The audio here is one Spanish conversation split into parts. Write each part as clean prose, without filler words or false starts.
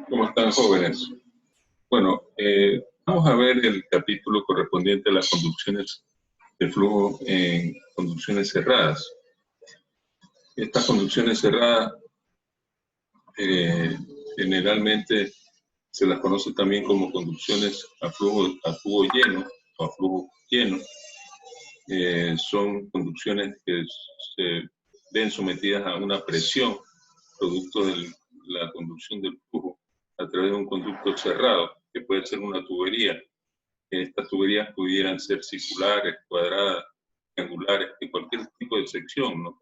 ¿Cómo están, jóvenes? Bueno, vamos a ver el capítulo correspondiente a las conducciones de flujo en conducciones cerradas. Estas conducciones cerradas generalmente se las conoce también como conducciones a flujo lleno o a flujo lleno. Son conducciones que se ven sometidas a una presión producto de la conducción del flujo a través de un conducto cerrado, que puede ser una tubería. Estas tuberías pudieran ser circulares, cuadradas, triangulares, de cualquier tipo de sección, ¿no?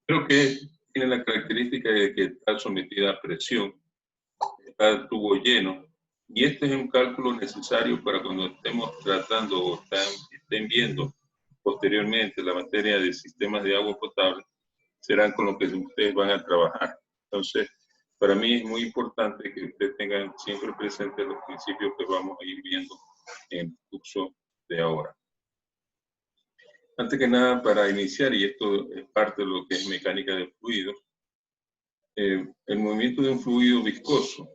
Creo que tiene la característica de que está sometida a presión, está el tubo lleno, y este es un cálculo necesario para cuando estemos tratando o estén viendo posteriormente la materia de sistemas de agua potable, serán con lo que ustedes van a trabajar. Entonces, para mí es muy importante que ustedes tengan siempre presente los principios que vamos a ir viendo en el curso de ahora. Antes que nada, para iniciar, y esto es parte de lo que es mecánica de fluidos, el movimiento de un fluido viscoso.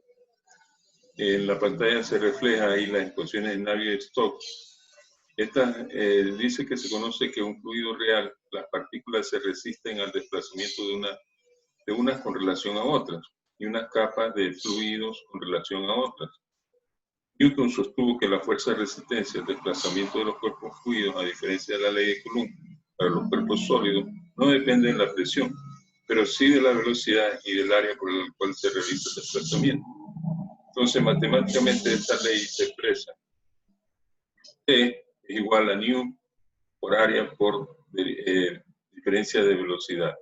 En la pantalla se refleja ahí las ecuaciones de Navier-Stokes. Esta dice que se conoce que un fluido real, las partículas se resisten al desplazamiento de unas con relación a otras, y unas capas de fluidos con relación a otras. Newton sostuvo que la fuerza de resistencia al desplazamiento de los cuerpos fluidos, a diferencia de la ley de Coulomb para los cuerpos sólidos, no depende de la presión, pero sí de la velocidad y del área por el cual se realiza el desplazamiento. Entonces, matemáticamente esta ley se expresa. T es igual a nu por área por diferencia de velocidad.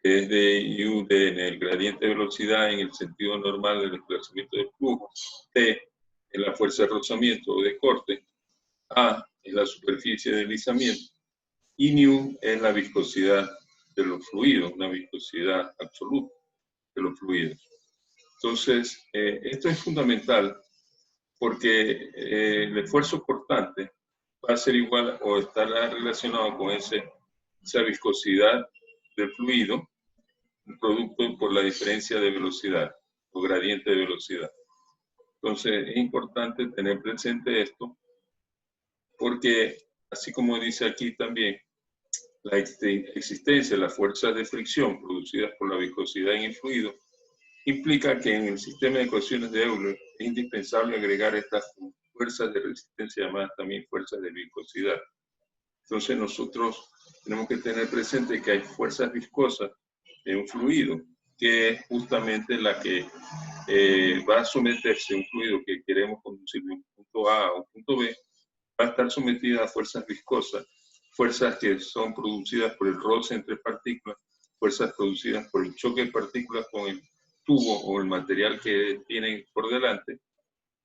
Es de U en el gradiente de velocidad en el sentido normal del desplazamiento del flujo. T es la fuerza de rozamiento o de corte. A es la superficie de deslizamiento. Y nu es la viscosidad de los fluidos, una viscosidad absoluta de los fluidos. Entonces, esto es fundamental porque el esfuerzo cortante va a ser igual o estará relacionado con esa viscosidad del fluido, producto por la diferencia de velocidad o gradiente de velocidad. Entonces, es importante tener presente esto porque, así como dice aquí también, la existencia de las fuerzas de fricción producidas por la viscosidad en el fluido implica que en el sistema de ecuaciones de Euler es indispensable agregar estas fuerzas de resistencia llamadas también fuerzas de viscosidad. Entonces nosotros tenemos que tener presente que hay fuerzas viscosas en un fluido, que es justamente la que va a someterse a un fluido que queremos conducir de un punto A a un punto B, va a estar sometida a fuerzas viscosas, fuerzas que son producidas por el roce entre partículas, fuerzas producidas por el choque de partículas con el tubo o el material que tienen por delante,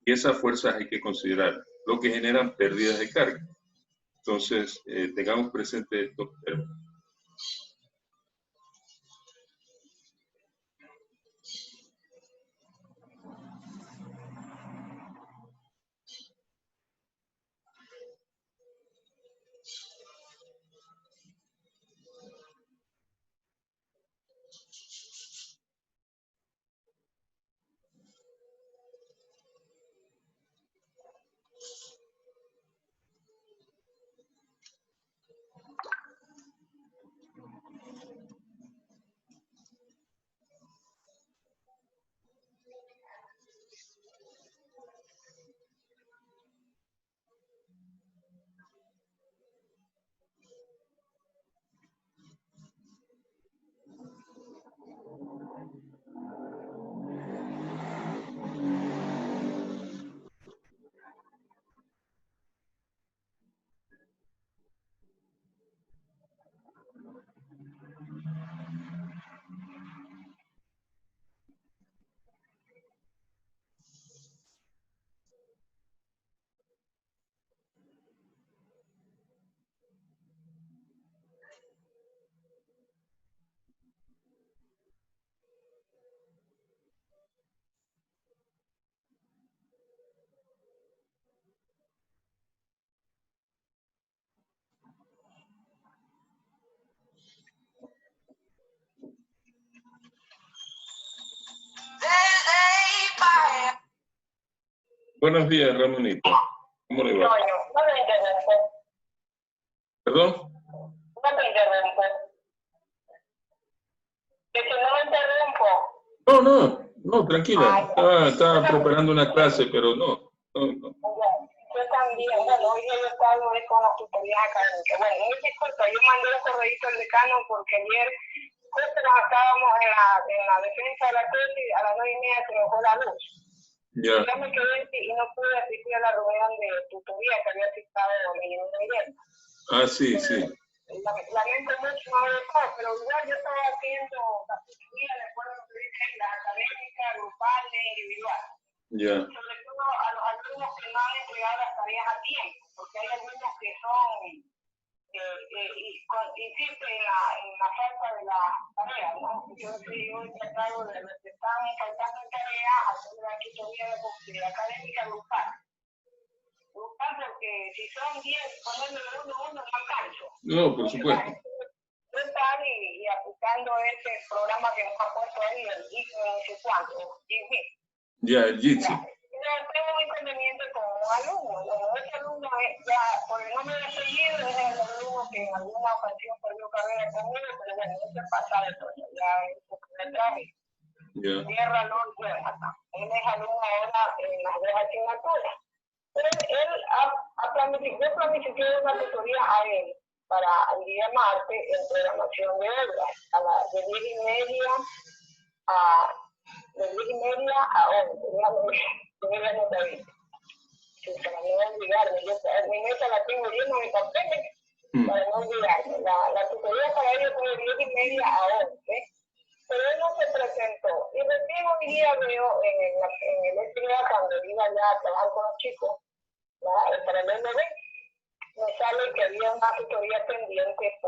y esas fuerzas hay que considerar, lo que generan pérdidas de carga. Entonces, tengamos presente estos términos. Buenos días, Ramonita. ¿Cómo le va? No me interrumpo. ¿Perdón? No me interrumpo. Que si no me interrumpo. No, tranquila. Estaba preparando una clase, pero no. Yo también, bueno, hoy he estado con las tutorías académicas. Bueno, muy disculpa, yo mandé un correíto al decano porque ayer justo nos estábamos en la defensa de la tesis, a las 9:30 se me fue la luz. Ya. Yo me quedé y no pude asistir a la reunión de tutoría que había citado ayer. Ah, sí, sí. Lamento mucho no haber estado, pero igual yo estaba haciendo la tutoría de acuerdo a lo que dicen las académicas, grupales, individuales. Ya. Sobre todo a los alumnos que no han entregado las tareas a tiempo, porque hay alumnos que son, insisten en la falta de la tarea, ¿no? Yo he tratado de los que están faltando en tareas, hacer la tutoría de académica grupal. Grupal porque si son 10, ponerle uno, no alcanzo. No, por supuesto. Grupal y aplicando ese programa que nos ha puesto ahí, el GIC, no sé cuánto, GIC. Ya, el Jitsi. No tengo un inconveniente con un alumno. Bueno, ese alumno ya, por el nombre de apellido, es el alumno que en alguna ocasión perdió carrera conmigo, pero bueno, no se pasa de todo, ya es un primer trámite. Tierra no acá. Él es alumno ahora en las dos asignaturas. Pero él yo planifiqué una tutoría a él para el día martes en programación de obras, de 10:30 a... de 10:30 a 11, déjame ver, para no olvidarme, mi mesa la tengo llena de papeles, para no olvidarme, la tutoría para ellos fue de 10:30 a 11, pero él no se presentó, y recién hoy día veo en el SBA, cuando iba ya a trabajar con los chicos, para el MB, me sale que había una tutoría pendiente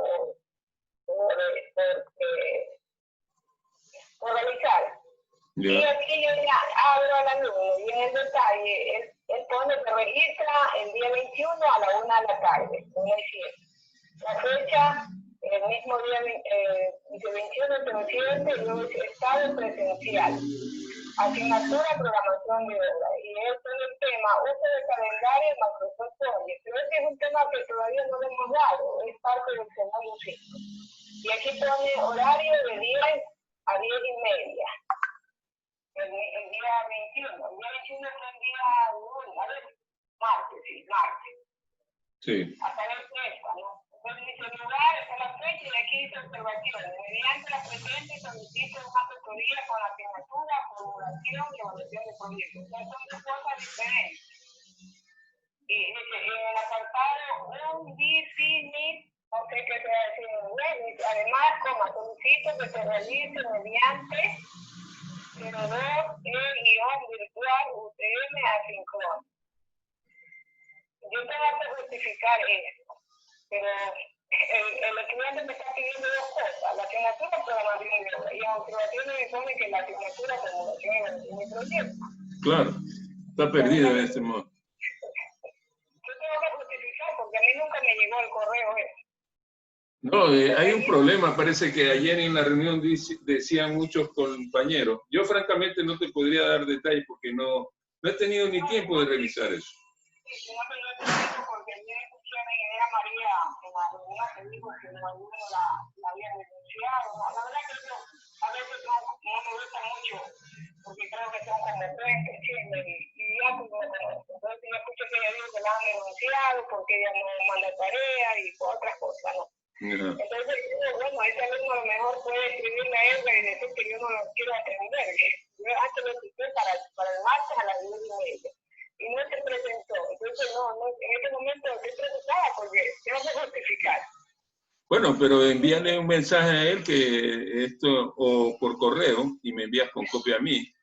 por realizar. Y aquí yo ya abro al alumno y en el detalle, él pone que registra el día 21 a la 1 de la tarde, 1:07. La fecha, el mismo día, 21/07, yo estado presencial. Asignatura programación de obra. Y él pone el tema, uso de calendario en Microsoft Project. Pero ese es un tema que todavía no le hemos dado, es parte del segundo ciclo. Y aquí pone horario de 10 a 10:30. El día 21. El día 21 es el día martes, sí, martes. Sí. Hasta la fecha, ¿no? Entonces dice lugar, está la fecha y aquí dice observaciones. Mediante la presente solicito una tutoría con la asignatura, formulación y evaluación de proyectos. O sea, son dos cosas diferentes. Y dice, en el apartado un definit, no sé qué se va a decir en inglés, además, solicito que se realice mediante 02 e-virtual UTM asíncrono. Yo tengo que justificar esto, pero el estudiante me está pidiendo dos cosas, la asignatura programación de obra, y en observación me pone que la asignatura formulación y evaluación de proyecto. Claro, está perdido de este modo. Yo tengo que justificar porque a mí nunca me llegó el correo ese. No, hay un problema, parece que ayer en la reunión decían muchos compañeros. Yo francamente no te podría dar detalles porque no he tenido ni tiempo de revisar eso. Sí, no me lo he entendido porque ayer escuché a la ingeniera María en la reunión que dijo que alguno la había denunciado. La verdad que yo a veces no me gusta mucho porque creo que son competentes, y ya pues me conozco. Entonces yo escucho que ella dijo que la han denunciado porque ella no manda tarea y por otras cosas, ¿no? Entonces, bueno, ese alumno a lo mejor puede escribirme a ella y decir que yo no lo quiero atender. Yo antes lo cité para el martes a las 10:30 y no se presentó. Entonces, en este momento estoy preocupada porque tengo que justificar. Bueno, pero envíale un mensaje a él que esto, o por correo, y me envías con copia a mí,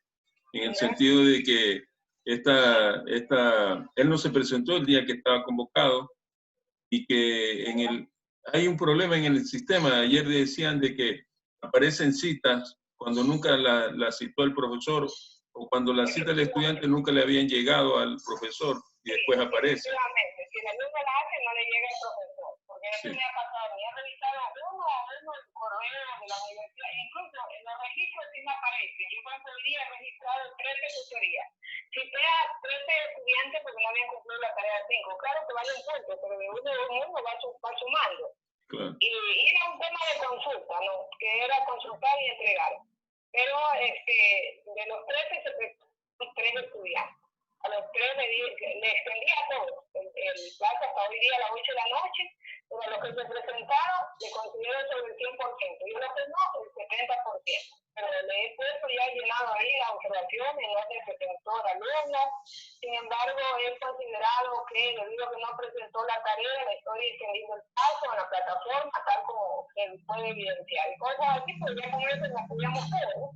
en el sentido de que él no se presentó el día que estaba convocado y que hay un problema en el sistema. Ayer decían de que aparecen citas cuando nunca la citó el profesor o cuando la cita el estudiante nunca le habían llegado al profesor y después aparece. Efectivamente, si el alumno la hace no le llega al profesor, porque eso me ha pasado, me ha revisado uno el correo de la universidad, incluso en los registros sí me aparece. Yo por ejemplo hoy día he registrado 13 tutorías. cité a 13 estudiantes porque no habían cumplido la tarea de 5. Claro que vale un punto, pero de uno en uno va sumando. Claro. Y era un tema de consulta, ¿no? Que era consultar y entregar. Pero de los 13 se presentaron 3 estudiantes. A los 3 le extendí a todos el plazo hasta hoy día a las 8 de la noche, pero a los que se presentaron le considero sobre el 100%, y a los que no, el 70%. Pero le he puesto ya llenado ahí las observaciones, no se presentó el alumno. Sin embargo, he considerado que debido a que no presentó la tarea, le estoy extendiendo el plazo en la plataforma, tal como se puede evidenciar. Y cosas así, pues ya con eso nos apoyamos todos, ¿no?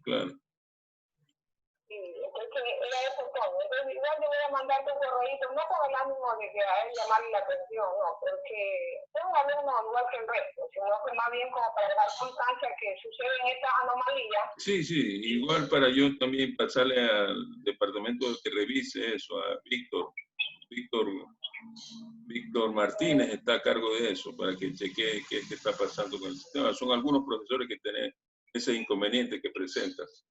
Claro. Sí, entonces era eso todo. Entonces igual yo voy a mandarte un correo, no con el ánimo de que a él llamarle la atención, no, porque es un alumno igual que el resto, sino que más bien como para dar constancia que suceden estas anomalías. Sí, sí, igual para yo también pasarle al departamento que revise eso, a Víctor Martínez está a cargo de eso, para que chequee qué es que está pasando con el sistema. Son algunos profesores que tienen ese inconveniente que presentas.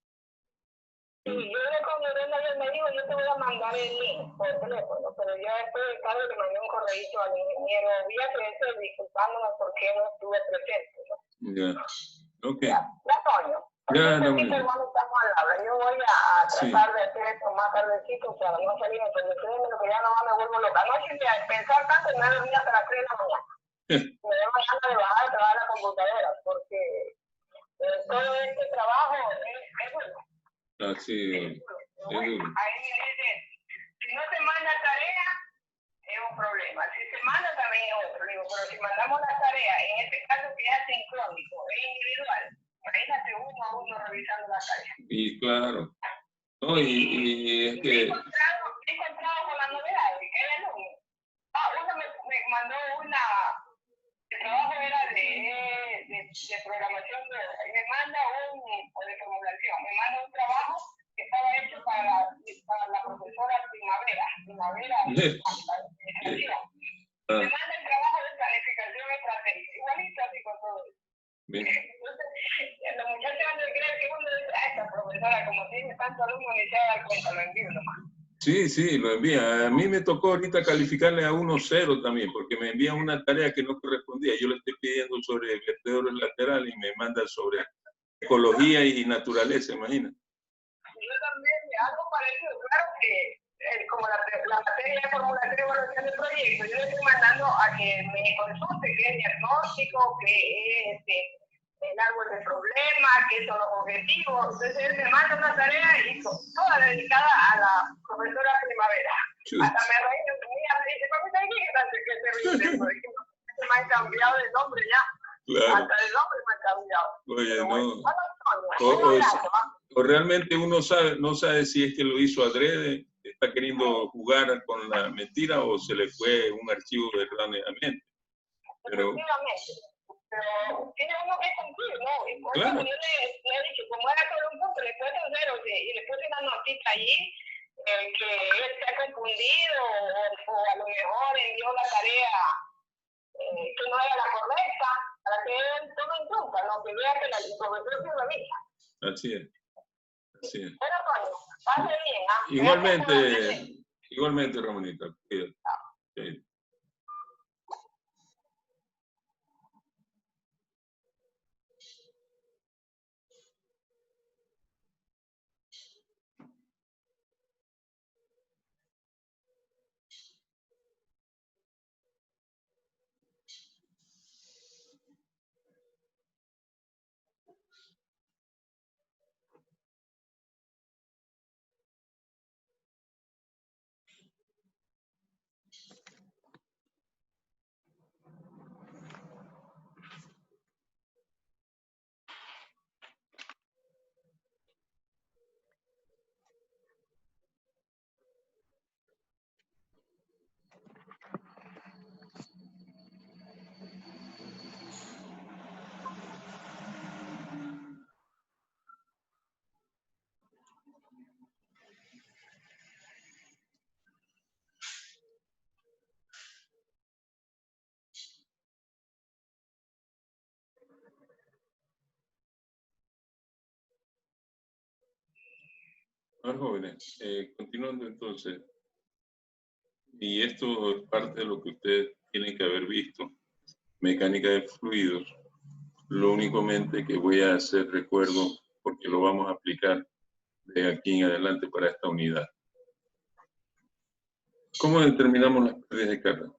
Sí, yo le me dijo, yo te voy a mandar el link por teléfono, pero ya después de tarde le mandé un correo al ingeniero Vías disculpándome porque no estuve presente, ¿no? Ya, ok. Ya, Toño. Ya, no, yo voy a tratar de hacer esto más tardecito para no salirme, porque créeme lo que ya no me vuelvo loca. Anoche de pensar tanto me dormí hasta las 3 de la mañana. Me da ganas de bajar a trabajar la computadora, porque todo este trabajo es duro. Así es. Bueno, ahí me dice, si no te manda tarea, es un problema. Si se manda también es otro. Digo, pero si mandamos la tarea, en este caso que es asincrónico, es individual, imagínate uno a uno revisando la tarea. Y claro. No, y es que... he encontrado con la novedad de que hay alumnos. Uno me mandó el trabajo era de programación, me manda o de formulación, me manda un trabajo que estaba hecho para la profesora Primavera, me manda el trabajo de planificación estratégica, igualito así con todo eso. Entonces, los muchachos van a creer que uno dice, esta profesora, como tiene tanto alumno, ni se va a dar cuenta, lo envío nomás. Sí, sí, lo envía. A mí me tocó ahorita calificarle a 1-0 también, porque me envía una tarea que no correspondía. Yo le estoy pidiendo sobre vertederos laterales y me manda sobre ecología y naturaleza, imagina. Yo también, algo parecido, claro que como la materia de formulación y evaluación de proyecto, yo le estoy mandando a que me consulte qué es diagnóstico, qué es el árbol de problema, qué son los objetivos. Entonces él me manda una tarea y toda dedicada a la profesora Primavera. Hasta me reí, me dice, papi, ¿sabes qué se ríe? Porque me han cambiado de nombre ya. Claro. Hasta el nombre me han cambiado. Oye, no. O realmente uno no sabe si es que lo hizo adrede, está queriendo jugar con la mentira o se le fue un archivo erróneamente. Pero tiene uno que cumplir, ¿no? Y por eso yo le he dicho, como era todo un punto, le puse un 0 y le puse una notita allí, que él se ha confundido o a lo mejor envió la tarea que no era la correcta, para que él tome en cuenta, ¿no? Que vea que el profesor se revisa. Así es. Así es. Bueno, Toño, pase bien, ¿ah? Igualmente, Ramonita. Sí. Ahora, jóvenes, continuando entonces, y esto es parte de lo que ustedes tienen que haber visto, mecánica de fluidos. Lo únicamente que voy a hacer recuerdo, porque lo vamos a aplicar de aquí en adelante para esta unidad. ¿Cómo determinamos las pérdidas de carga?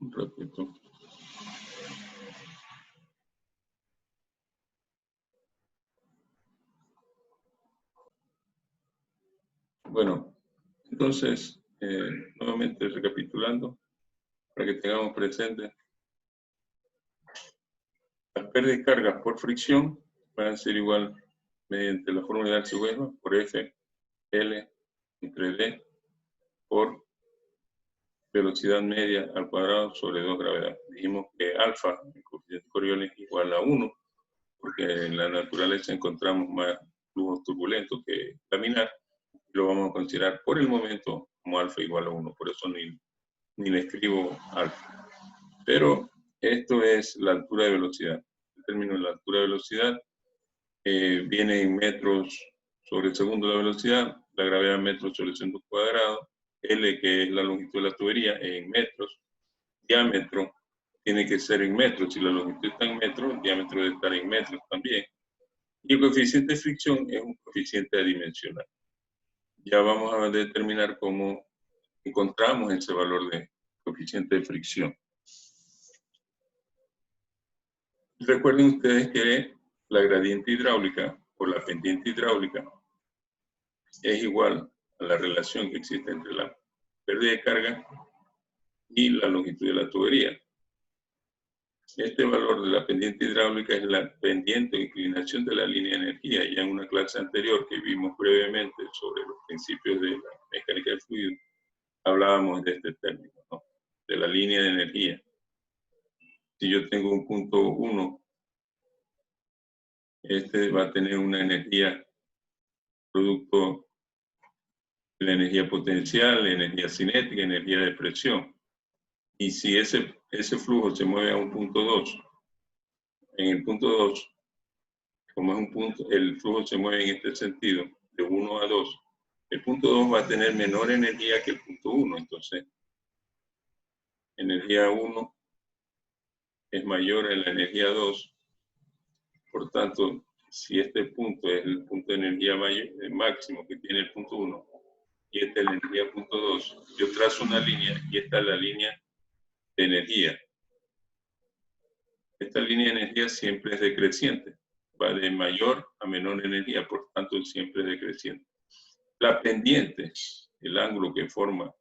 Un ratito. Bueno, entonces, nuevamente recapitulando, para que tengamos presente, las pérdidas de cargas por fricción van a ser igual mediante la fórmula de Archie-Weisbach por F, L entre D por velocidad media al cuadrado sobre 2 gravedad. Dijimos que alfa, el coeficiente Coriolis, es igual a 1, porque en la naturaleza encontramos más flujos turbulentos que laminar, y lo vamos a considerar por el momento como alfa igual a 1, por eso ni le escribo alfa. Pero esto es la altura de velocidad. El término de la altura de velocidad viene en metros sobre segundo de la velocidad, la gravedad en metros sobre centro cuadrado, L, que es la longitud de la tubería, en metros, diámetro tiene que ser en metros, si la longitud está en metros, el diámetro debe estar en metros también. Y el coeficiente de fricción es un coeficiente adimensional. Ya vamos a determinar cómo encontramos ese valor de coeficiente de fricción. Recuerden ustedes que la gradiente hidráulica o la pendiente hidráulica es igual a la relación que existe entre la pérdida de carga y la longitud de la tubería. Este valor de la pendiente hidráulica es la pendiente o inclinación de la línea de energía. Ya en una clase anterior que vimos brevemente sobre los principios de la mecánica del fluido, hablábamos de este término, ¿no? De la línea de energía. Si yo tengo un punto 1, este va a tener una energía producto de la energía potencial, energía cinética, energía de presión. Y si ese flujo se mueve a un punto 2, en el punto 2, como es un punto, el flujo se mueve en este sentido, de 1 a 2, el punto 2 va a tener menor energía que el punto 1, entonces energía 1 es mayor a la energía 2, por tanto, si este punto es el punto de energía máximo que tiene el punto 1, y esta es la energía punto 2, yo trazo una línea y esta es la línea de energía. Esta línea de energía siempre es decreciente, va de mayor a menor energía, por tanto siempre es decreciente. La pendiente, el ángulo que forma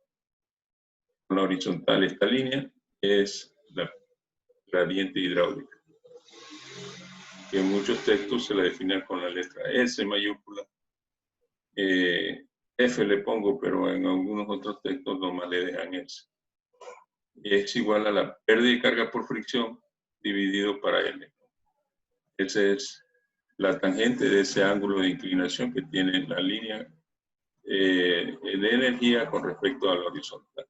con la horizontal esta línea, es la gradiente hidráulica, que en muchos textos se la define con la letra S mayúscula. F le pongo, pero en algunos otros textos nomás le dejan S. Y es igual a la pérdida de carga por fricción dividido para L. Esa es la tangente de ese ángulo de inclinación que tiene la línea de energía con respecto a la horizontal.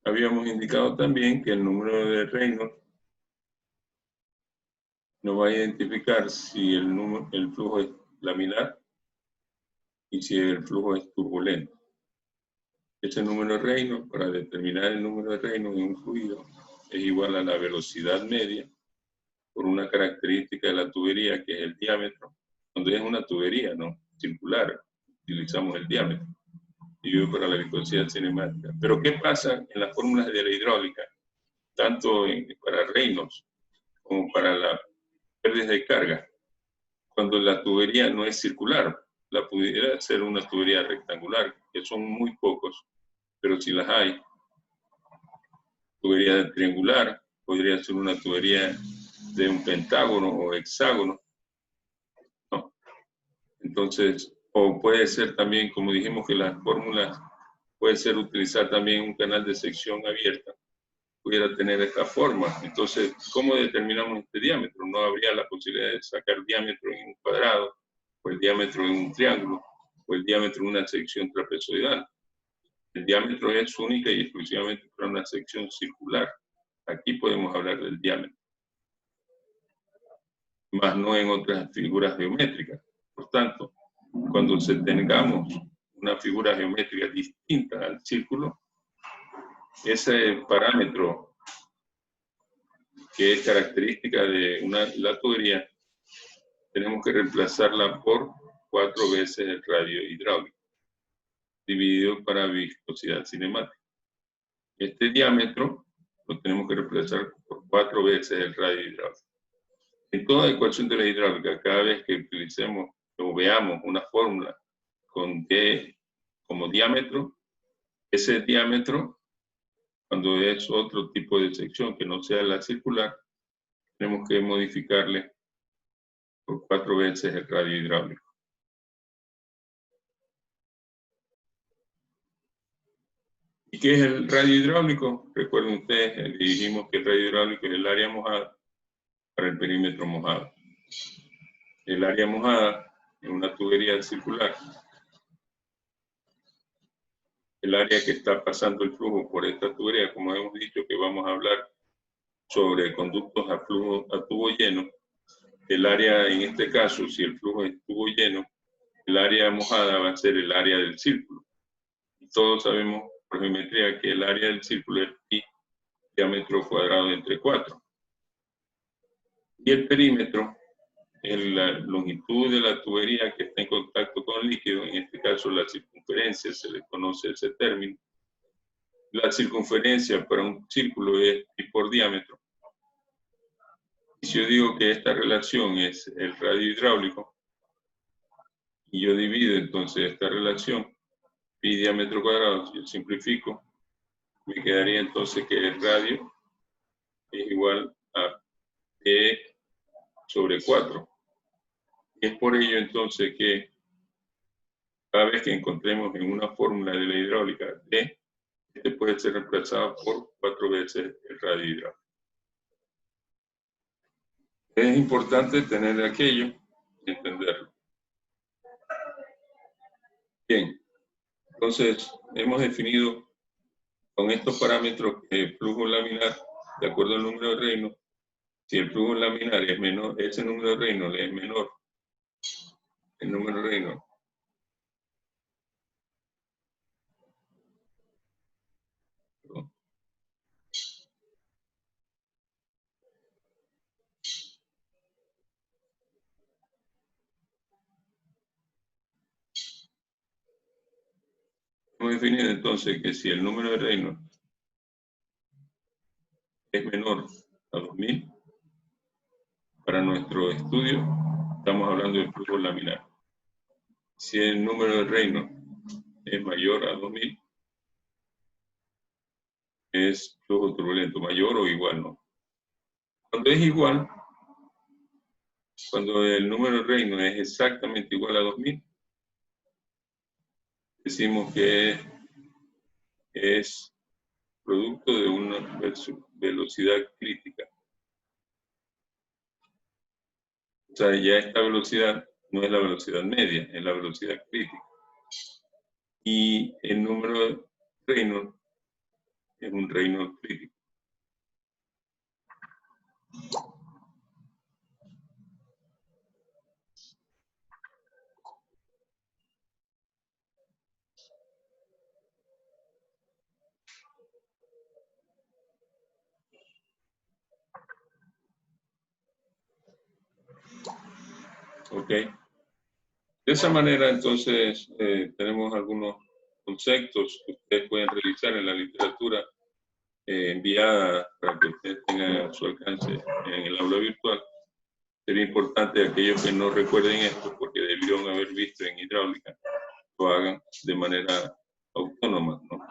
Habíamos indicado también que el número de Reynolds nos va a identificar si el flujo es laminar y si el flujo es turbulento. Ese número de Reynolds, para determinar el número de Reynolds en un fluido, es igual a la velocidad media por una característica de la tubería, que es el diámetro. Cuando es una tubería, ¿no?, circular, utilizamos el diámetro, dividido para la viscosidad cinemática. Pero ¿qué pasa en las fórmulas de la hidráulica? Tanto para Reynolds como para la pérdida de carga. Cuando la tubería no es circular, la pudiera ser una tubería rectangular, que son muy pocos, pero si las hay, tubería triangular, podría ser una tubería de un pentágono o hexágono, ¿no? Entonces, o puede ser también, como dijimos que las fórmulas, puede ser utilizar también un canal de sección abierta, pudiera tener esta forma. Entonces, ¿cómo determinamos este diámetro? No habría la posibilidad de sacar diámetro en un cuadrado, o el diámetro en un triángulo, o el diámetro en una sección trapezoidal. El diámetro es única y exclusivamente para una sección circular. aquí podemos hablar del diámetro, más no en otras figuras geométricas. Por tanto, cuando tengamos una figura geométrica distinta al círculo, ese parámetro que es característica de la tubería, tenemos que reemplazarla por 4 veces el radio hidráulico, dividido para viscosidad cinemática. Este diámetro lo tenemos que reemplazar por 4 veces el radio hidráulico. En toda ecuación de la hidráulica, cada vez que utilicemos o veamos una fórmula con D como diámetro, ese diámetro, cuando es otro tipo de sección que no sea la circular, tenemos que modificarle por 4 veces el radio hidráulico. ¿Y qué es el radio hidráulico? Recuerden ustedes, dijimos que el radio hidráulico es el área mojada para el perímetro mojado. El área mojada en una tubería circular, el área que está pasando el flujo por esta tubería, como hemos dicho que vamos a hablar sobre conductos a tubo lleno, el área, en este caso, si el flujo es tubo lleno, el área mojada va a ser el área del círculo. Y todos sabemos por geometría que el área del círculo es pi diámetro cuadrado entre 4. Y el perímetro es la longitud de la tubería que está en contacto con el líquido, en este caso la circunferencia, se le conoce ese término. La circunferencia para un círculo es pi por diámetro. Y si yo digo que esta relación es el radio hidráulico, y yo divido entonces esta relación, pi diámetro cuadrado, si yo simplifico, me quedaría entonces que el radio es igual a P sobre 4. Y es por ello entonces que cada vez que encontremos en una fórmula de la hidráulica D, este puede ser reemplazado por 4 veces el radio hidráulico. Es importante tener aquello y entenderlo. Bien, entonces hemos definido con estos parámetros que el flujo laminar, de acuerdo al número de Reynolds, si el flujo laminar es menor, ese número de Reynolds es menor, el número de Reynolds. Perdón. Hemos definido entonces que si el número de Reynolds es menor a 2000, para nuestro estudio estamos hablando del flujo laminar. Si el número de Reynolds es mayor a 2000, es flujo turbulento, mayor o igual, ¿no? Cuando es igual, cuando el número de Reynolds es exactamente igual a 2000, decimos que es producto de una velocidad crítica. O sea, ya esta velocidad no es la velocidad media, es la velocidad crítica. Y el número de Reynolds es un Reynolds crítico. ¿Ok? De esa manera, entonces, tenemos algunos conceptos que ustedes pueden revisar en la literatura enviada para que ustedes tengan a su alcance en el aula virtual. Sería importante aquellos que no recuerden esto, porque debieron haber visto en hidráulica, lo hagan de manera autónoma, ¿no?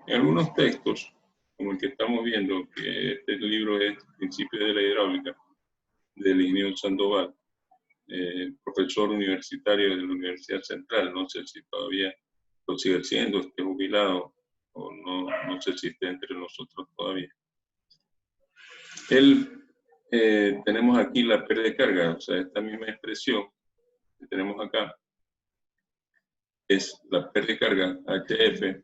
En algunos textos, como el que estamos viendo, que este libro es Principios de la Hidráulica, del ingeniero Sandoval, profesor universitario de la Universidad Central, no sé si todavía lo sigue siendo, esté jubilado, o no sé si está entre nosotros todavía. Tenemos aquí la pérdida de carga, o sea, esta misma expresión que tenemos acá, es la pérdida de carga HF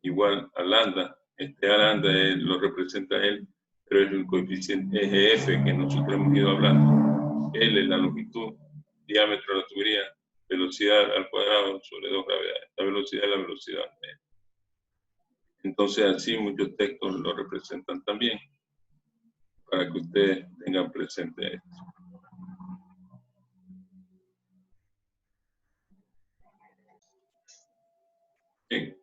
igual a lambda. Este a lambda lo representa él, pero es el coeficiente EGF que nosotros hemos ido hablando. L es la longitud, diámetro de la tubería, velocidad al cuadrado sobre 2 gravedades. La velocidad es la velocidad. Entonces así muchos textos lo representan también, para que ustedes tengan presente esto. Bien.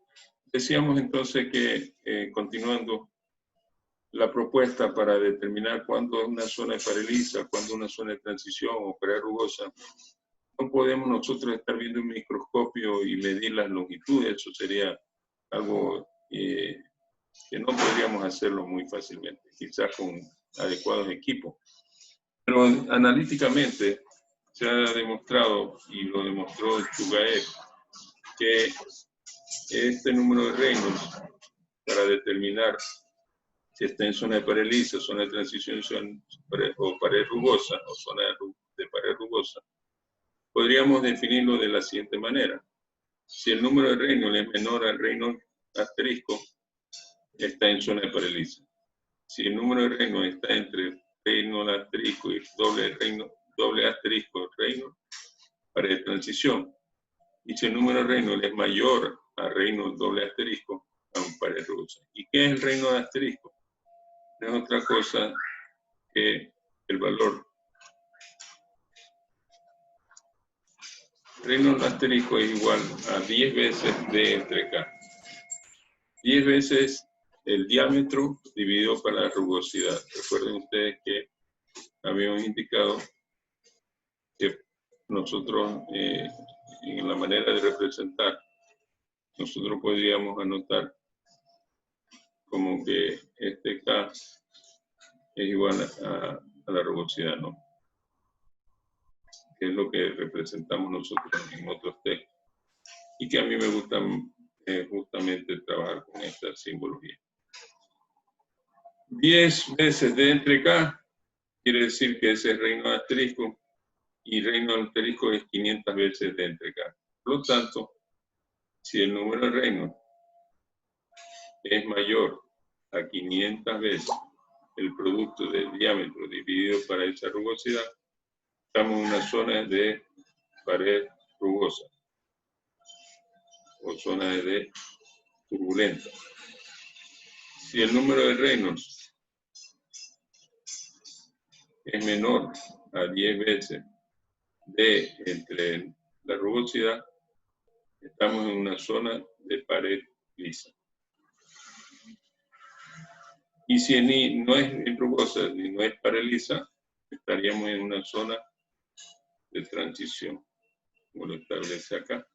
Decíamos entonces que, continuando, la propuesta para determinar cuándo una zona es paralisa, cuándo una zona de transición o pared rugosa, no podemos nosotros estar viendo un microscopio y medir las longitudes, eso sería algo que no podríamos hacerlo muy fácilmente, quizás con adecuados equipos. Pero analíticamente se ha demostrado, y lo demostró Chugaev, que este número de Reynolds para determinar si está en zona de pared lisa, zona de transición o pared rugosa o zona de pared rugosa, podríamos definirlo de la siguiente manera. Si el número de Reynolds es menor al Reynolds asterisco, está en zona de pared lisa. Si el número de Reynolds está entre Reynolds asterisco y doble asterisco Reynolds, pared de transición. Y si el número de Reynolds es mayor a Reynolds doble asterisco, a un pared rugosa. ¿Y qué es el Reynolds asterisco? No es otra cosa que el valor. Reynolds asterisco es igual a 10 veces D entre K. 10 veces el diámetro dividido por la rugosidad. Recuerden ustedes que habíamos indicado que nosotros, en la manera de representar, nosotros podríamos anotar como que este K es igual a la rugosidad, ¿no? Que es lo que representamos nosotros en otros textos. Y que a mí me gusta justamente trabajar con esta simbología. 10 veces D entre K quiere decir que ese es Reynolds asterisco, y Reynolds asterisco es 500 veces D entre K. Por lo tanto, si el número de Reynolds es mayor a 500 veces el producto del diámetro dividido para esa rugosidad, estamos en una zona de pared rugosa o zona de turbulenta. Si el número de Reynolds es menor a 10 veces D entre la rugosidad, estamos en una zona de pared lisa. Y si no es ni rugosa ni no es pared lisa, estaríamos en una zona de transición, como lo establece acá.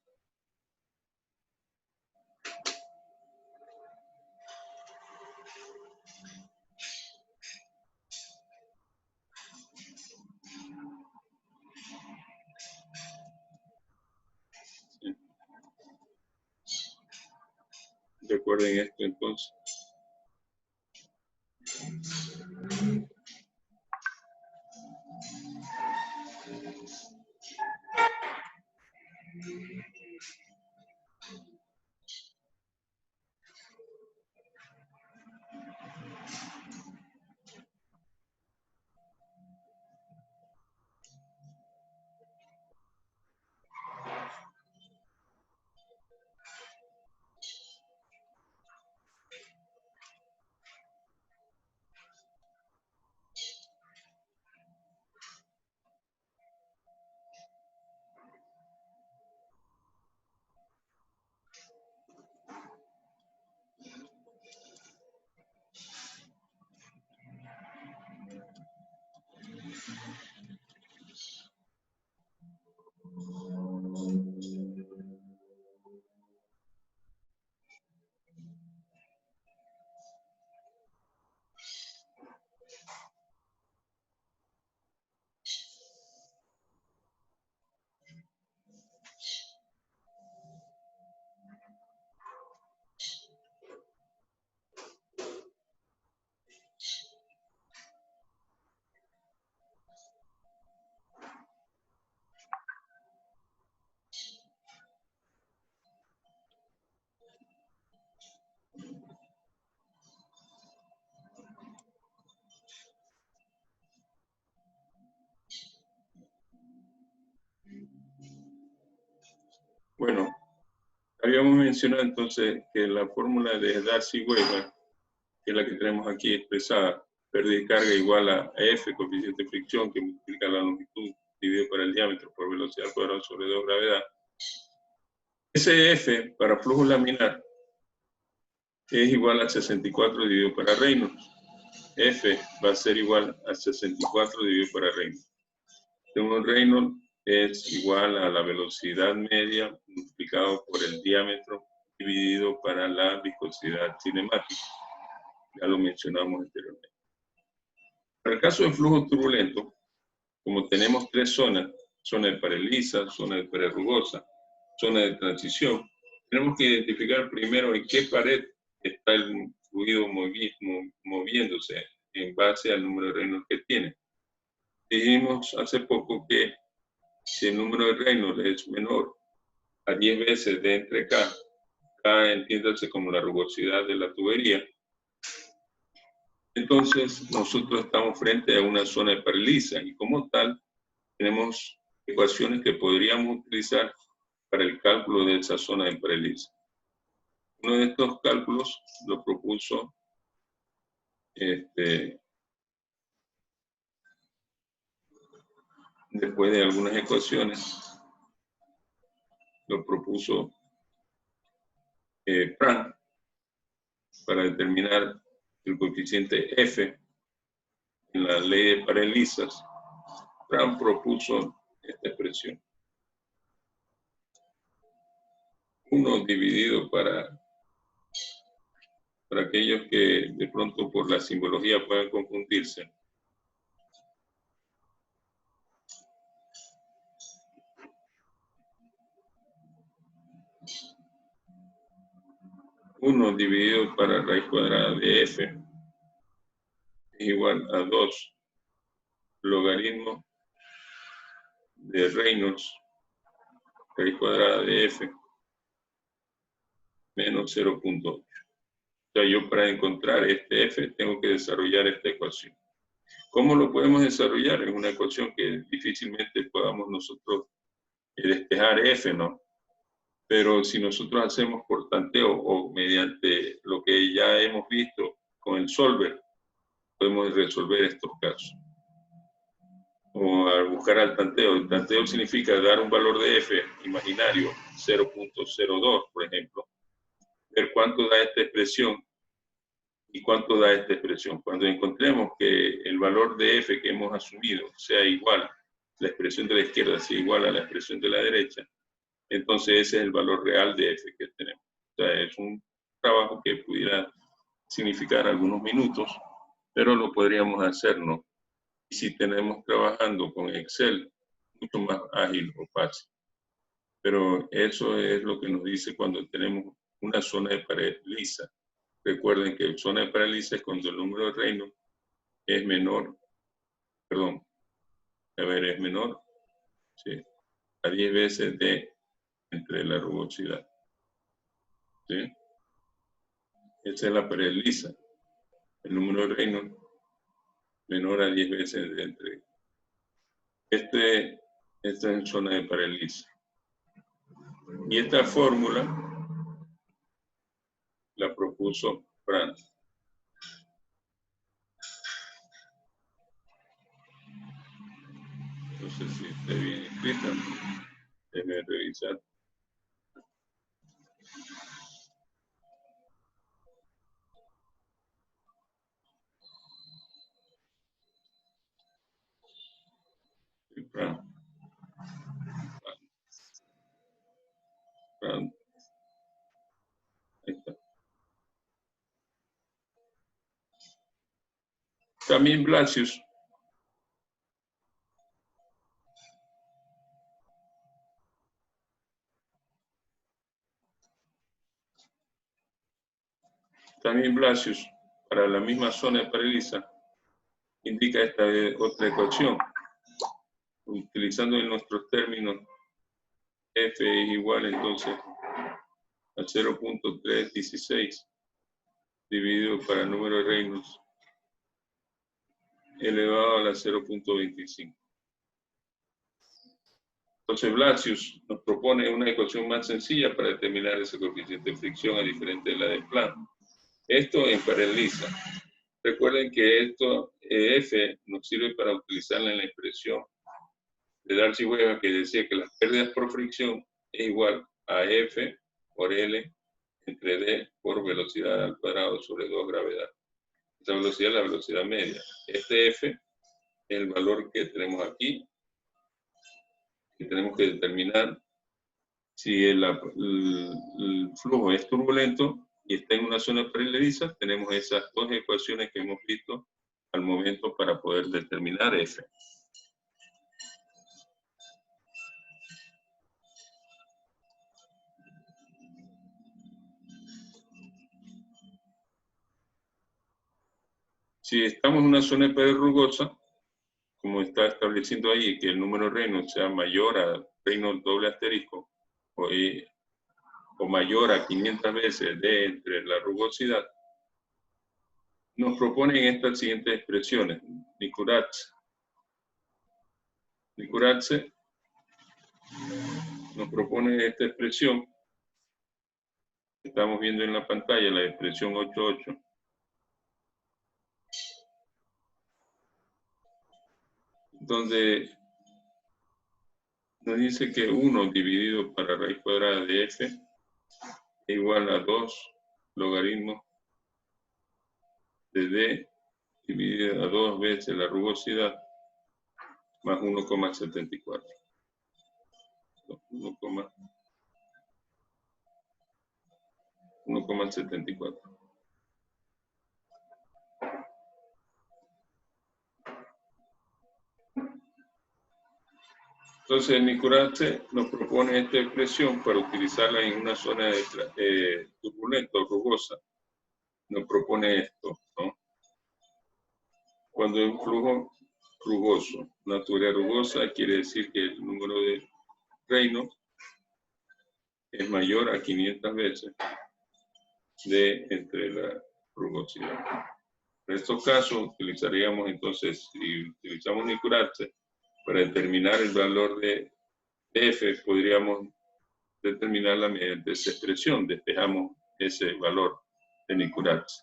¿Sí? Recuerden esto entonces. Bueno, habíamos mencionado entonces que la fórmula de Darcy-Weber, que es la que tenemos aquí expresada, pérdida de carga igual a F, coeficiente de fricción, que multiplica la longitud dividido por el diámetro por velocidad cuadrada sobre 2 gravedad. Ese F para flujo laminar es igual a 64 dividido para Reynolds. F va a ser igual a 64 dividido para Reynolds. Según Reynolds es igual a la velocidad media multiplicado por el diámetro dividido para la viscosidad cinemática. Ya lo mencionamos anteriormente. Para el caso de flujo turbulento, como tenemos tres zonas, zona de pared lisa, zona de pared rugosa, zona de transición, tenemos que identificar primero en qué pared está el fluido moviéndose en base al número de Reynolds que tiene. Dijimos hace poco que si el número de Reynolds es menor a 10 veces de entre K, K entiéndase como la rugosidad de la tubería, entonces nosotros estamos frente a una zona de pared lisa y como tal tenemos ecuaciones que podríamos utilizar para el cálculo de esa zona de pared lisa. Uno de estos cálculos lo propuso después de algunas ecuaciones, lo propuso Frank para determinar el coeficiente F en la ley de paredes lisas. Frank propuso esta expresión. 1 dividido para aquellos que de pronto por la simbología puedan confundirse. Uno dividido para raíz cuadrada de F es igual a 2 logaritmo de Reynolds raíz cuadrada de F menos 0.8. O sea, yo para encontrar este F tengo que desarrollar esta ecuación. ¿Cómo lo podemos desarrollar? Es una ecuación que difícilmente podamos nosotros despejar F, ¿no? Pero si nosotros hacemos por tanteo o mediante lo que ya hemos visto con el solver, podemos resolver estos casos. O al buscar al tanteo. El tanteo significa dar un valor de F imaginario, 0.02, por ejemplo. Ver cuánto da esta expresión y cuánto da esta expresión. Cuando encontremos que el valor de F que hemos asumido sea igual, la expresión de la izquierda sea igual a la expresión de la derecha, entonces ese es el valor real de F que tenemos. O sea, es un trabajo que pudiera significar algunos minutos, pero lo podríamos hacer, ¿no? Y si tenemos trabajando con Excel, mucho más ágil o fácil. Pero eso es lo que nos dice cuando tenemos una zona de pared lisa. Recuerden que zona de pared lisa es cuando el número de Reynolds es menor, perdón, es menor, ¿sí?, a 10 veces de entre la rugosidad. ¿Sí? Esa es la pared lisa. El número de Reynolds menor a 10 veces de entre. Esta es zona de pared lisa. Y esta fórmula la propuso Frank. No sé si está bien escrita. Déjenme revisar. Frank. Ahí está. También Blasius para la misma zona de pared lisa indica esta otra ecuación. Utilizando en nuestros términos, F es igual entonces a 0.316 dividido para el número de Reynolds elevado a la 0.25. Entonces Blasius nos propone una ecuación más sencilla para determinar ese coeficiente de fricción a diferente de la del plano. Esto en paralisa. Recuerden que esto, F, nos sirve para utilizarla en la expresión de Darcy-Weber, que decía que las pérdidas por fricción es igual a F por L entre D por velocidad al cuadrado sobre 2 gravedad. Esa velocidad es la velocidad media. Este F es el valor que tenemos aquí, que tenemos que determinar si el flujo es turbulento y está en una zona paraleliza. Tenemos esas dos ecuaciones que hemos visto al momento para poder determinar F. Si estamos en una zona de pared rugosa, como está estableciendo ahí, que el número Reynolds sea mayor a Reynolds doble asterisco o mayor a 500 veces D entre la rugosidad, nos proponen estas siguientes expresiones. Nikuradze nos propone esta expresión que estamos viendo en la pantalla, la expresión 88. Donde nos dice que 1 dividido para raíz cuadrada de F es igual a 2 logaritmos de D dividido a 2 veces la rugosidad más 1,74. 1,74. Entonces, Nikuradze nos propone esta expresión para utilizarla en una zona turbulenta o rugosa. Nos propone esto, ¿no? Cuando es un flujo rugoso, naturaleza rugosa quiere decir que el número de Reynolds es mayor a 500 veces de entre la rugosidad. En estos casos utilizaríamos entonces, si utilizamos Nikuradze, para determinar el valor de F, podríamos determinarla mediante esa expresión, despejamos ese valor de Nikuradze.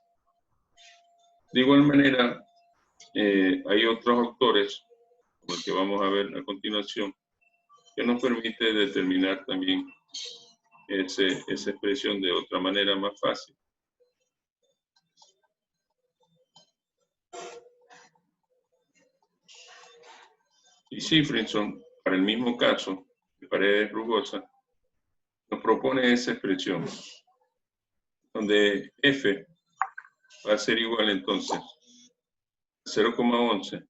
De igual manera, hay otros autores, como el que vamos a ver a continuación, que nos permite determinar también esa expresión de otra manera más fácil. Y Sifrinson, para el mismo caso de paredes rugosas, nos propone esa expresión, donde F va a ser igual entonces a 0,11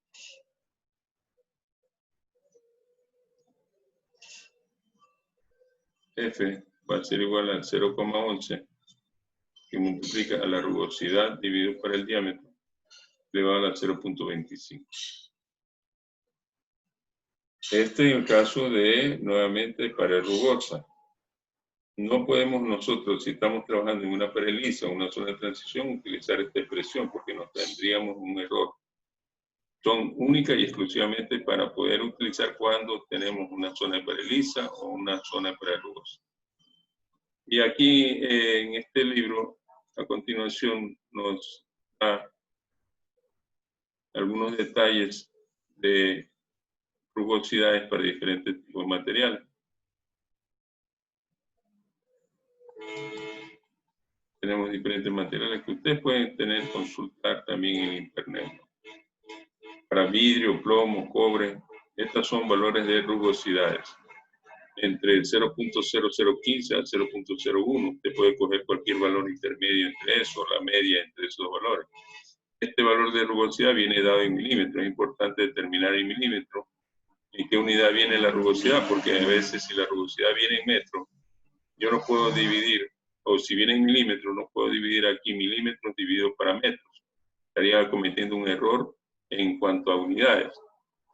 F va a ser igual a 0,11 que multiplica a la rugosidad dividido por el diámetro elevado a 0,25. Este es el caso de, nuevamente, pared rugosa. No podemos nosotros, si estamos trabajando en una pared lisa o una zona de transición, utilizar esta expresión porque nos tendríamos un error. Son únicas y exclusivamente para poder utilizar cuando tenemos una zona de pared lisa o una zona de pared rugosa. Y aquí en este libro, a continuación, nos da algunos detalles de rugosidades para diferentes tipos de materiales. Tenemos diferentes materiales que ustedes pueden consultar también en internet. Para vidrio, plomo, cobre, estos son valores de rugosidades. Entre el 0.0015 al 0.01, usted puede coger cualquier valor intermedio entre eso, la media entre esos valores. Este valor de rugosidad viene dado en milímetros. Es importante determinar en milímetros en qué unidad viene la rugosidad, porque a veces si la rugosidad viene en metros, yo no puedo dividir, o si viene en milímetros, no puedo dividir aquí milímetros dividido para metros. Estaría cometiendo un error en cuanto a unidades.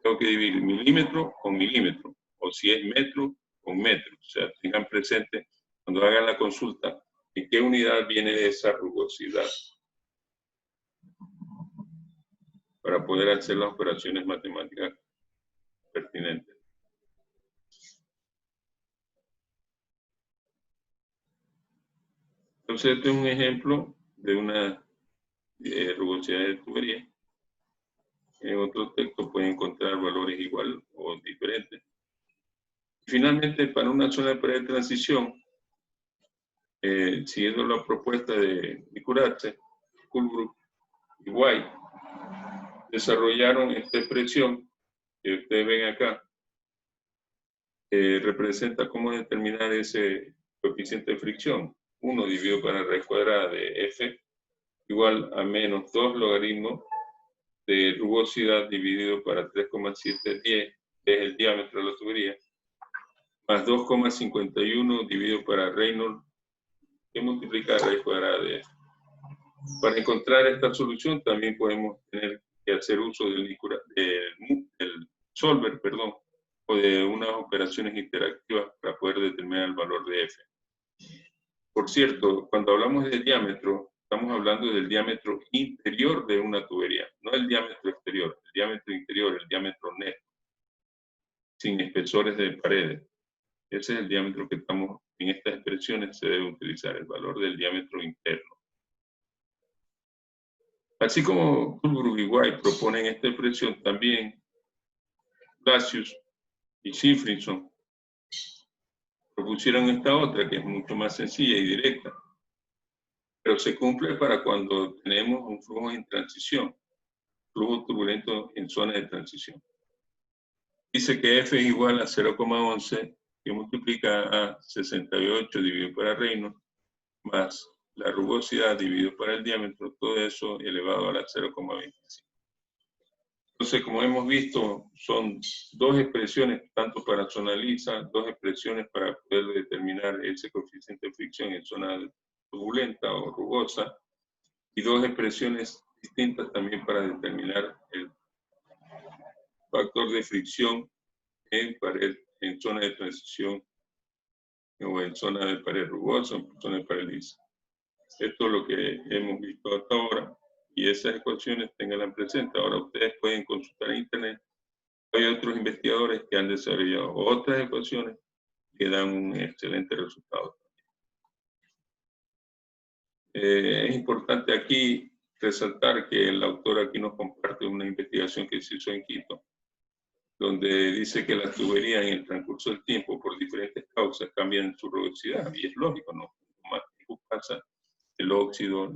Tengo que dividir milímetro con milímetro, o si es metro con metro. O sea, tengan presente cuando hagan la consulta en qué unidad viene esa rugosidad para poder hacer las operaciones matemáticas pertinentes. Entonces, este es un ejemplo de una rugosidad de tubería. En otro texto pueden encontrar valores igual o diferentes. Finalmente, para una zona de pared de transición, siguiendo la propuesta de Nicurache, Culbrook y White, desarrollaron esta expresión que ustedes ven acá, representa cómo determinar ese coeficiente de fricción. 1 dividido para la raíz cuadrada de F igual a menos 2 logaritmos de rugosidad dividido para 3,710, que es el diámetro de la tubería, más 2,51 dividido para Reynolds, que multiplica la raíz cuadrada de F. Para encontrar esta solución también podemos tener que hacer uso del solver, perdón, o de unas operaciones interactivas para poder determinar el valor de F. Por cierto, cuando hablamos de diámetro, estamos hablando del diámetro interior de una tubería, no el diámetro exterior, el diámetro interior, el diámetro neto, sin espesores de paredes. Ese es el diámetro que estamos, en estas expresiones se debe utilizar, el valor del diámetro interno. Así como Culbrook y White proponen esta expresión, también Blasius y Sigfridsson propusieron esta otra, que es mucho más sencilla y directa, pero se cumple para cuando tenemos un flujo en transición, flujo turbulento en zona de transición. Dice que F es igual a 0,11, que multiplica a 68 dividido para Reynolds, más la rugosidad dividido para el diámetro, todo eso elevado a la 0,25. Entonces, como hemos visto, son dos expresiones, tanto para zona lisa, dos expresiones para poder determinar ese coeficiente de fricción en zona turbulenta o rugosa, y dos expresiones distintas también para determinar el factor de fricción en pared, en zona de transición o en zona de pared rugosa o en zona de pared lisa. Esto es lo que hemos visto hasta ahora, y esas ecuaciones tenganlas presentes. Ahora ustedes pueden consultar en internet. Hay otros investigadores que han desarrollado otras ecuaciones que dan un excelente resultado. Es importante aquí resaltar que el autor aquí nos comparte una investigación que se hizo en Quito, donde dice que las tuberías en el transcurso del tiempo, por diferentes causas, cambian su rugosidad, y es lógico, ¿no? Más tiempo pasa, el óxido,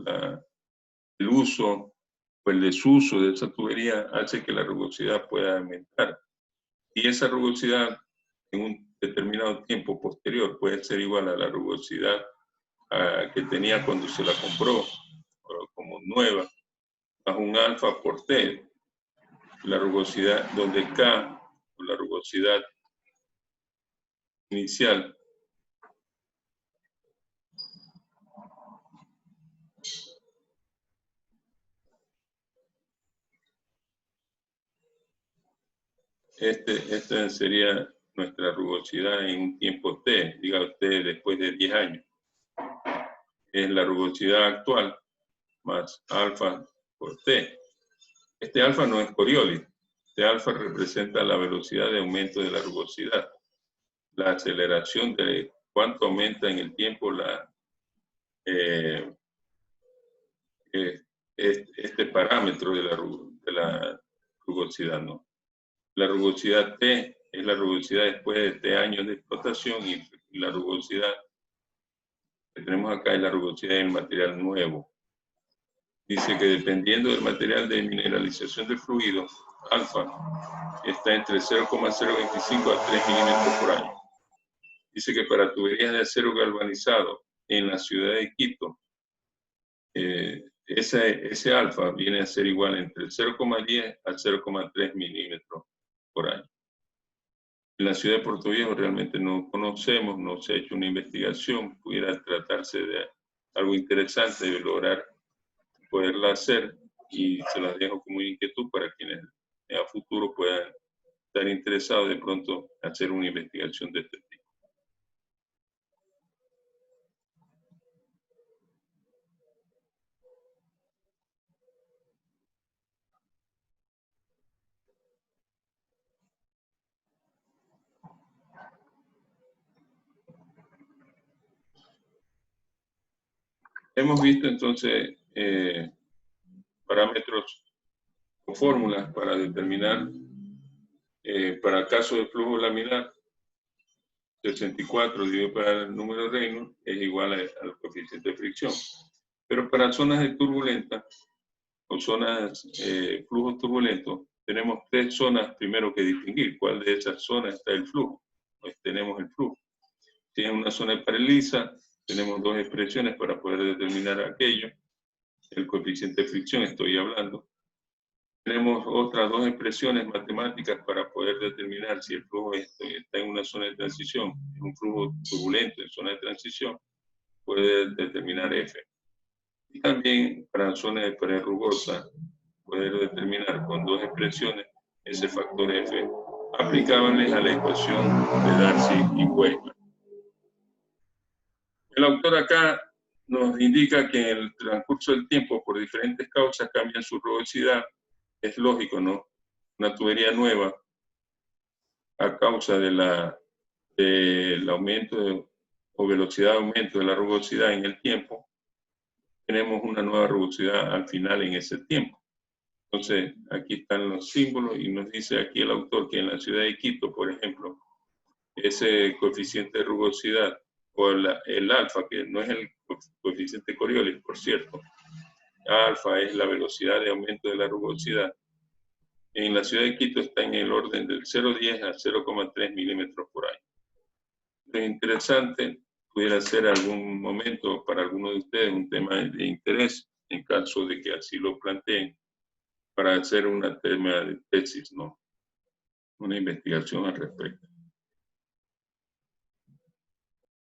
el uso o el desuso de esa tubería hace que la rugosidad pueda aumentar. Y esa rugosidad en un determinado tiempo posterior puede ser igual a la rugosidad que tenía cuando se la compró como nueva, más un alfa por T, la rugosidad, donde K, la rugosidad inicial, esta sería nuestra rugosidad en un tiempo T, diga usted después de 10 años. Es la rugosidad actual más alfa por T. Este alfa no es Coriolis. Este alfa representa la velocidad de aumento de la rugosidad, la aceleración de cuánto aumenta en el tiempo este parámetro de la rugosidad, ¿no? La rugosidad T es la rugosidad después de T años de explotación, y la rugosidad que tenemos acá es la rugosidad del material nuevo. Dice que dependiendo del material de mineralización del fluido, alfa está entre 0,025 a 3 milímetros por año. Dice que para tuberías de acero galvanizado en la ciudad de Quito, ese alfa viene a ser igual entre 0,10 a 0,3 milímetros por año. En la ciudad de Puerto Viejo realmente no conocemos, no se ha hecho una investigación, pudiera tratarse de algo interesante de lograr poderla hacer, y se las dejo como inquietud para quienes a futuro puedan estar interesados de pronto hacer una investigación de este tipo. Hemos visto entonces parámetros o fórmulas para determinar, para el caso de flujo laminar, 64 dividido por el número de Reynolds es igual al coeficiente de fricción. Pero para zonas de turbulentas o zonas, flujos turbulentos, tenemos tres zonas primero que distinguir. ¿Cuál de esas zonas está el flujo? Pues tenemos el flujo. Si es una zona de paralisa, tenemos dos expresiones para poder determinar aquello. El coeficiente de fricción estoy hablando. Tenemos otras dos expresiones matemáticas para poder determinar si el flujo está en una zona de transición, es un flujo turbulento en zona de transición, puede determinar F. Y también para zonas de pared rugosa, poder determinar con dos expresiones ese factor F aplicables a la ecuación de Darcy y Weisman. El autor acá nos indica que en el transcurso del tiempo, por diferentes causas, cambian su rugosidad. Es lógico, ¿no? Una tubería nueva, a causa del aumento o velocidad de aumento de la rugosidad en el tiempo, tenemos una nueva rugosidad al final en ese tiempo. Entonces, aquí están los símbolos y nos dice aquí el autor que en la ciudad de Quito, por ejemplo, ese coeficiente de rugosidad, o el alfa, que no es el coeficiente Coriolis, por cierto, alfa es la velocidad de aumento de la rugosidad, en la ciudad de Quito está en el orden del 0,10 a 0,3 milímetros por año. Lo interesante pudiera ser algún momento para alguno de ustedes un tema de interés, en caso de que así lo planteen, para hacer una tema de tesis, ¿no? Una investigación al respecto.